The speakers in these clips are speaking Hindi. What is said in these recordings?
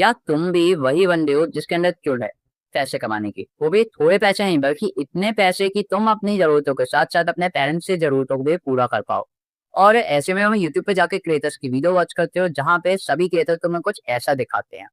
क्या तुम भी वही बंदे हो जिसके अंदर चुल है पैसे कमाने की, वो भी थोड़े पैसे नहीं बल्कि इतने पैसे कि तुम अपनी जरूरतों के साथ साथ अपने पेरेंट्स की जरूरतों को भी पूरा कर पाओ। और ऐसे में हम यूट्यूब पे जाके क्रिएटर्स की वीडियो वॉच करते हो जहाँ पे सभी क्रिएटर तुम्हें कुछ ऐसा दिखाते हैं,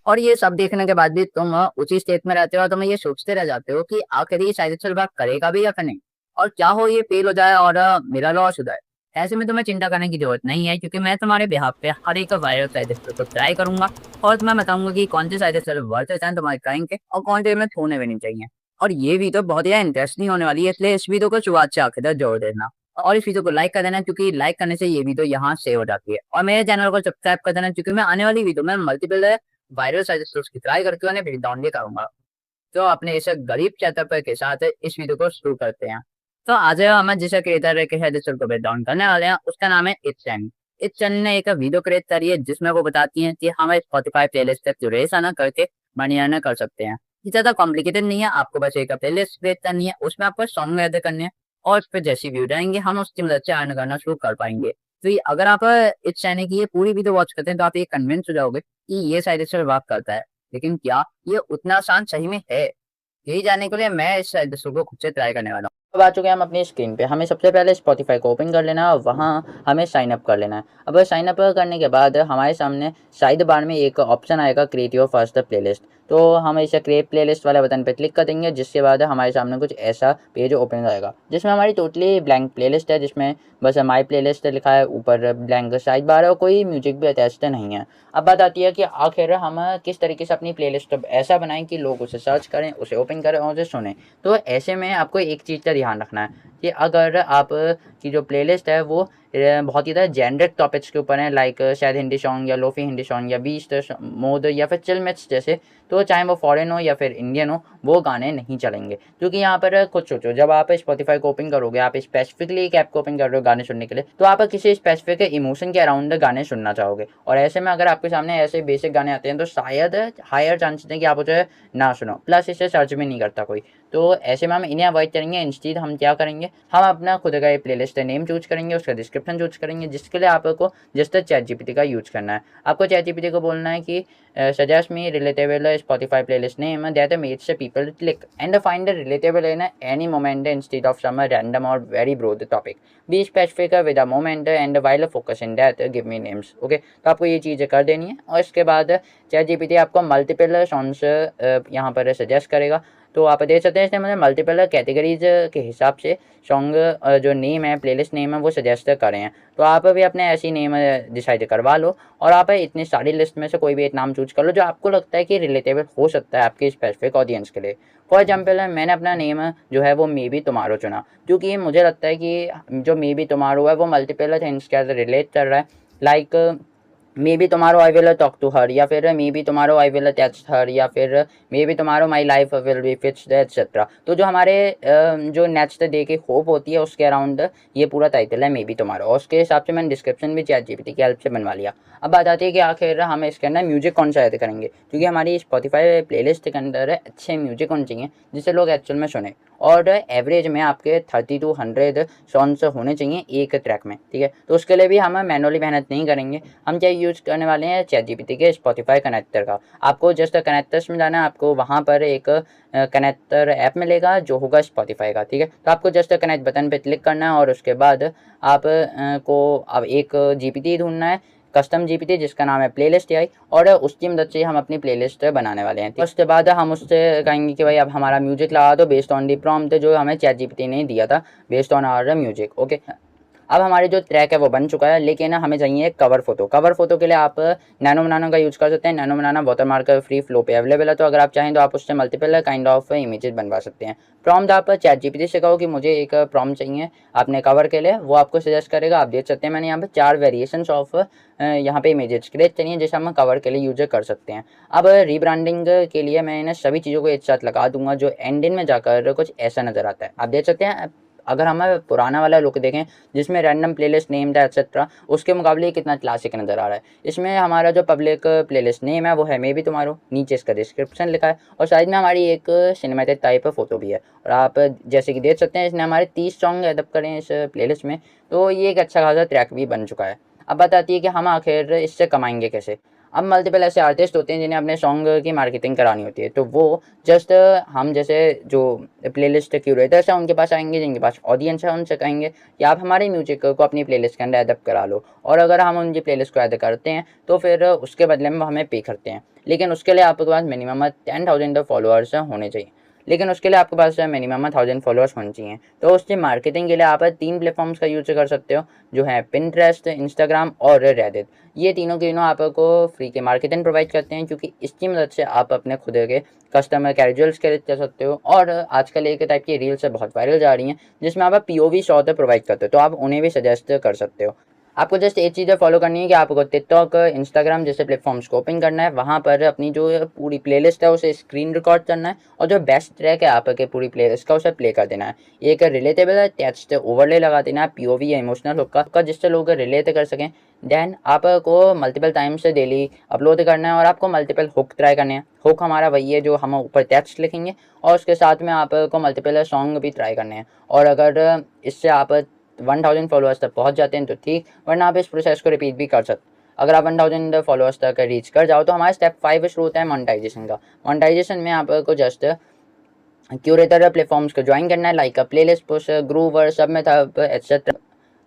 और ये सब देखने के बाद भी तुम उसी स्टेट में रहते हो और तुम ये सोचते रह जाते हो कि आखिर ये शायद से बात करेगा भी या फिर नहीं, और क्या हो ये फेल हो जाए और मेरा लॉस हो जाए। ऐसे में तुम्हें चिंता करने की जरूरत नहीं है, क्योंकि मैं तुम्हारे बिहाफ पे हर एक वायरल साइड को ट्राई करूंगा और तुम्हें बताऊंगा कि कौन से साइड वर्थ हैं तुम्हारे टाइम के और कौन से में छोड़ने भी नहीं चाहिए। और ये वीडियो बहुत ही इंटरेस्टिंग होने वाली है, इसलिए इस वीडियो को शुरुआत से आखिर तक जोड़ देना और इस वीडियो को लाइक कर देना, क्योंकि लाइक करने से ये वीडियो यहाँ सेव हो जाती है। और मेरे चैनल को सब्सक्राइब कर देना, क्योंकि मैं आने वाली वीडियो में मल्टीपल वायरल साइड की ट्राई करके उन्हें ब्रेक डाउन भी करूंगा। तो अपने इस गरीब सेटअप के साथ इस वीडियो को शुरू करते हैं। तो आज हम जिस क्रिएटर के सदस्य को ब्रेक डाउन करने वाले हैं उसका नाम है इट्सैनी। इट्सैनी ने एक वीडियो क्रिएट करी है जिसमें वो बताती हैं कि हम स्पॉटिफाई प्लेलिस्ट तक रेस आना करके मनी अर्न कर सकते हैं। ये ज्यादा कॉम्प्लिकेटेड नहीं है, आपको बस एक प्लेलिस्ट क्रिएट करनी है, उसमें आपको सॉन्ग ऐड करने हैं और फिर जैसी व्यू रहेंगे हम उसकी मदद से अर्न करना शुरू कर पाएंगे। तो अगर आप इट्सैनी की ये पूरी वीडियो वॉच करते हैं तो आप ये कन्विंस हो जाओगे कि ये साइड वर्क करता है। लेकिन क्या ये उतना आसान सही में है? यही जानने के लिए मैं इस दृश्य को खुद से ट्राई करने वाला हूँ। अब आ चुके हैं हम अपनी स्क्रीन पे। हमें सबसे पहले स्पॉटिफाई को ओपन कर लेना है और वहाँ हमें साइन अप कर लेना है। अब साइन अप करने के बाद हमारे सामने साइड बार में एक ऑप्शन आएगा क्रिएट योर फर्स्ट प्लेलिस्ट। तो हम इसे क्रिएट प्लेलिस्ट वाले बटन पे क्लिक कर देंगे, जिसके बाद हमारे सामने कुछ ऐसा पेज ओपन आएगा जिसमें हमारी टोटली ब्लैंक प्लेलिस्ट है, जिसमें बस माई प्लेलिस्ट लिखा है, ऊपर ब्लैंक साइड बार है और कोई म्यूजिक भी अटैच्ड नहीं है। अब बात आती है कि आखिर हम किस तरीके से अपनी प्लेलिस्ट ऐसा बनाएं कि लोग उसे सर्च करें, उसे ओपन करें और उसे सुने। तो ऐसे में आपको एक चीज़ का ध्यान रखना है कि अगर आप की जो प्लेलिस्ट है वो बहुत ही ज़्यादा जेनरिक टॉपिक्स के ऊपर है, लाइक शायद हिंदी सॉन्ग या लोफी हिंदी सॉन्ग या बीस्ट मोड या फिर चिल मैच जैसे, तो चाहे वो फॉरेन हो या फिर इंडियन हो वो गाने नहीं चलेंगे। क्योंकि यहाँ पर खुद सोचो, जब आप स्पॉटिफाई को ओपन करोगे, आप स्पेसिफिकली एक ऐप को ओपन कर रहे हो गाने सुनने के लिए, तो आप किसी स्पेसिफिक इमोशन के अराउंड गाने सुनना चाहोगे, और ऐसे में अगर आपके सामने ऐसे बेसिक गाने आते हैं तो शायद हायर चांसेस है कि आप उसे ना सुनो, प्लस इसे सर्च भी नहीं करता कोई। तो ऐसे में हम इन्हें अवॉइड करेंगे। इंस्टीड हम क्या करेंगे, हम अपना खुद का प्लेलिस्ट नेम चूज करेंगे, उसका डिस्क्रिप्शन चूज करेंगे, जिसके लिए आपको जस्ट चैट जीपीटी का यूज करना है। आपको चैट जीपीटी को बोलना है कि suggest me relatable Spotify playlist name that makes people click and find relatable in any moment instead of some random or very broad topic, be specific with a moment and while focus in that give me names. Okay, तो आपको ये चीज़ें कर देनी है और इसके बाद चैट जीपीटी आपको मल्टीपल सॉन्ग्स यहाँ पर सजेस्ट करेगा। तो आप देख सकते हैं इसने मुझे मल्टीपल कैटेगरीज के हिसाब से सॉन्ग जो नेम है, प्लेलिस्ट नेम है, वो सजेस्ट करे हैं। तो आप भी अपने ऐसी नेम डिसाइड करवा लो और आप इतनी सारी लिस्ट में से कोई भी एक नाम चूज कर लो जो आपको लगता है कि रिलेटेबल हो सकता है आपके स्पेसिफिक ऑडियंस के लिए। फॉर एग्जाम्पल मैंने अपना नेम जो है वो मे बी तुम्हारो चुना, क्योंकि मुझे लगता है कि जो मे बी तुम्हारो है वो मल्टीपल थिंग्स के साथ रिलेट कर रहा है, like maybe tomorrow I will talk to her, या फिर maybe tomorrow I will text her, या फिर maybe tomorrow my life will be fixed etcetera. तो जो हमारे जो नेक्स्ट डे की होप होती है उसके अराउंड ये पूरा टाइटल है मे बी टुमारो, और उसके हिसाब से मैंने डिस्क्रिप्शन भी चैट जीपीटी की हेल्प से बनवा लिया। अब बात आती है कि आखिर हम इसके अंदर म्यूजिक कौन सा ऐड करेंगे, क्योंकि हमारी स्पॉटिफाई प्लेलिस्ट के अंदर अच्छे म्यूजिक होने चाहिए जिसे लोग एक्चुअल में सुने, और एवरेज में आपके 30 to 100 सॉन्ग्स होने चाहिए एक ट्रैक में। ठीक है, तो उसके लिए भी हम मैनुअली मेहनत नहीं करेंगे, हम क्या यूज़ करने वाले हैं चैट जीपीटी के स्पॉटिफाई कनेक्टर का। आपको जस्ट कनेक्टर्स में जाना है, आपको वहाँ पर एक कनेक्टर ऐप मिलेगा जो होगा स्पॉटिफाई का। ठीक है, तो आपको जस्ट कनेक्ट बटन पे क्लिक करना है और उसके बाद आप को अब एक जीपीटी ढूंढना है, कस्टम जीपीटी जिसका नाम है प्लेलिस्ट एआई, और उसकी मदद से हम अपनी प्लेलिस्ट बनाने वाले हैं। उसके बाद हम उससे कहेंगे कि भाई अब हमारा म्यूजिक लगा दो बेस्ड ऑन दी प्रॉम्प्ट जो हमें चैट जीपीटी ने दिया था, based on our music. Okay, अब हमारे जो ट्रैक है वो बन चुका है, लेकिन हमें चाहिए एक कवर फोटो। कवर फोटो के लिए आप नैनो बनाना का यूज़ कर सकते हैं। नैनो बनाना वाटरमार्क फ्री फ्लो पे अवेलेबल है, तो अगर आप चाहें तो आप उससे मल्टीपल काइंड ऑफ इमेजेस बनवा सकते हैं। प्रॉम्प्ट आप चैट जीपीटी से कहो कि मुझे एक प्रॉम्प्ट चाहिए अपने कवर के लिए, वो आपको सजेस्ट करेगा। आप देख सकते हैं मैंने यहाँ पे 4 वेरिएशंस ऑफ यहाँ पे इमेजेस क्रिएट चाहिए जैसे हम कवर के लिए यूज कर सकते हैं। अब रीब्रांडिंग के लिए मैं इन सभी चीज़ों को एक साथ लगा दूंगा जो एंडिंग में जाकर कुछ ऐसा नज़र आता है। आप देख सकते हैं, अगर हम पुराना वाला लुक देखें जिसमें रैंडम प्लेलिस्ट नेम था एक्सेट्रा, उसके मुकाबले कितना क्लासिक नज़र आ रहा है। इसमें हमारा जो पब्लिक प्लेलिस्ट नेम है वो है मे बी टुमारो, नीचे इसका डिस्क्रिप्शन लिखा है और साइड में हमारी एक सिनेमैटिक टाइप फोटो भी है। और आप जैसे कि देख सकते हैं इसने हमारे 30 सॉन्ग एडअप करें इस प्लेलिस्ट में, तो ये एक अच्छा खासा ट्रैक भी बन चुका है। अब बात आती है कि हम आखिर इससे कमाएंगे कैसे। अब मल्टीपल ऐसे आर्टिस्ट होते हैं जिन्हें अपने सॉन्ग की मार्केटिंग करानी होती है, तो वो जस्ट हम जैसे जो प्लेलिस्ट क्यूरेटर्स हैं उनके पास आएंगे, जिनके पास ऑडियंस है, उनसे कहेंगे कि आप हमारे म्यूजिक को अपनी प्लेलिस्ट के अंदर एडअप करा लो, और अगर हम उनकी प्लेलिस्ट को ऐड करते हैं तो फिर उसके बदले में वो हमें पे करते हैं। लेकिन उसके लिए आपके पास मिनिमम 10,000 फॉलोअर्स होने चाहिए, लेकिन उसके लिए आपके पास मिनिमम 1000 फॉलोअर्स होने चाहिए। तो उसकी मार्केटिंग के लिए आप 3 प्लेटफॉर्म्स का यूज कर सकते हो, जो है पिंटरेस्ट, इंस्टाग्राम और रेडिट। ये तीनों के तीनों आपको फ्री के मार्केटिंग प्रोवाइड करते हैं, क्योंकि इसकी मदद से आप अपने खुद के कस्टमर कैजुअल्स क्रिएट कर सकते हो। और आजकल एक टाइप की रील्स बहुत वायरल जा रही हैं जिसमें आप पीओवी शॉट प्रोवाइड करते हो, तो आप उन्हें भी सजेस्ट कर सकते हो। आपको जस्ट एक चीज़ें फॉलो करनी है कि आपको टिकटॉक, इंस्टाग्राम जैसे प्लेटफॉर्म्स को ओपन करना है, वहाँ पर अपनी जो पूरी प्लेलिस्ट है उसे स्क्रीन रिकॉर्ड करना है, और जो बेस्ट ट्रैक है आपके पूरी प्लेलिस्ट का उसे प्ले कर देना है। एक रिलेटेबल टेक्स्ट ओवरले लगा देना है, पीओवी या इमोशनल हुक का, जिससे लोग रिलेट कर सकें। देन आपको मल्टीपल टाइम्स डेली अपलोड करना है, और आपको मल्टीपल हुक ट्राई करने हैं। हुक हमारा वही है जो हम ऊपर टेक्स्ट लिखेंगे, और उसके साथ में आपको मल्टीपल सॉन्ग भी ट्राई करने हैं। और अगर इससे आप 1000 फॉलोअर्स तक पहुंच जाते हैं तो ठीक, वरना आप इस प्रोसेस को रिपीट भी कर सकते। अगर आप 1000 फॉलोअर्स तक रीच कर जाओ तो हमारा स्टेप 5 शुरू होता है मोनेटाइजेशन का। मोनेटाइजेशन में आपको जस्ट क्यूरेटर प्लेटफॉर्म्स को ज्वाइन करना है, like playlist, push, groover, submit etcetera,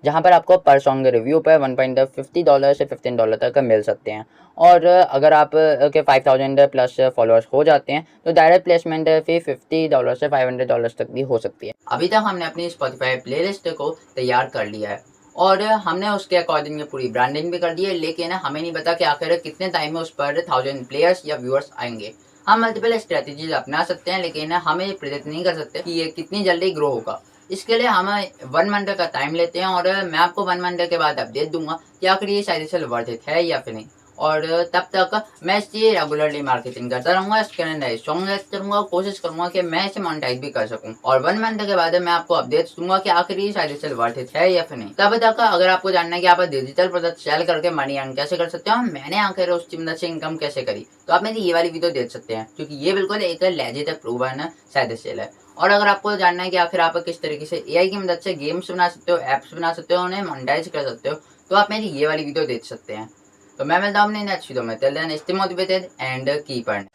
जहाँ पर आपको पर सॉन्ग रिव्यू पर $1.50 से $15 तक मिल सकते हैं। और अगर आप के 5000 प्लस फॉलोअर्स हो जाते हैं तो डायरेक्ट प्लेसमेंट फी $50 से $500 तक भी हो सकती है। अभी तक हमने अपनी स्पॉटिफाई प्लेलिस्ट को तैयार कर लिया है, और हमने उसके अकॉर्डिंग पूरी ब्रांडिंग भी कर दी है, लेकिन हमें नहीं पता कि आखिर कितने टाइम में उस पर 1000 प्लेयर्स या व्यूअर्स आएंगे। हम मल्टीपल स्ट्रेटजीज अपना सकते हैं, लेकिन हम ये प्रिडिक्ट नहीं कर सकते कि ये कितनी जल्दी ग्रो होगा। इसके लिए हम 1 मंथ का टाइम लेते हैं, और मैं आपको 1 मंथ के बाद अपडेट दूंगा कि आखिर ये शायद से वर्थ इट है या फिर नहीं। और तब तक मैं इसकी रेगुलरली मार्केटिंग करता रहूँगा, इसके अंदर सॉन्ग ऐड करूँगा, कोशिश करूँगा कि मैं इसे मोनेटाइज भी कर सकूँ। और 1 मंथ के बाद मैं आपको अपडेट्स दूंगा कि आखिर ये शायद से वर्थ इट है या फिर नहीं। तब तक अगर आपको जानना है कि आप डिजिटल प्रोडक्ट सेल करके मनी अर्न कैसे कर सकते हो, मैंने आखिर उसकी मदद से इनकम कैसे करी, तो आप मेरी ये वाली वीडियो देख सकते हैं, क्योंकि ये बिल्कुल एक लेजिट प्रूवन साइड सेल है। और अगर आपको जानना है कि आखिर आप किस तरीके से एआई की मदद से गेम्स बना सकते हो, एप्स बना सकते हो, उन्हें मोनेटाइज कर सकते हो, तो आप मेरी ये वाली वीडियो देख सकते हैं। तो मैं मिलता हूँ अपने नेक्स्ट वीडियो में। Till then stay motivated and keep earning.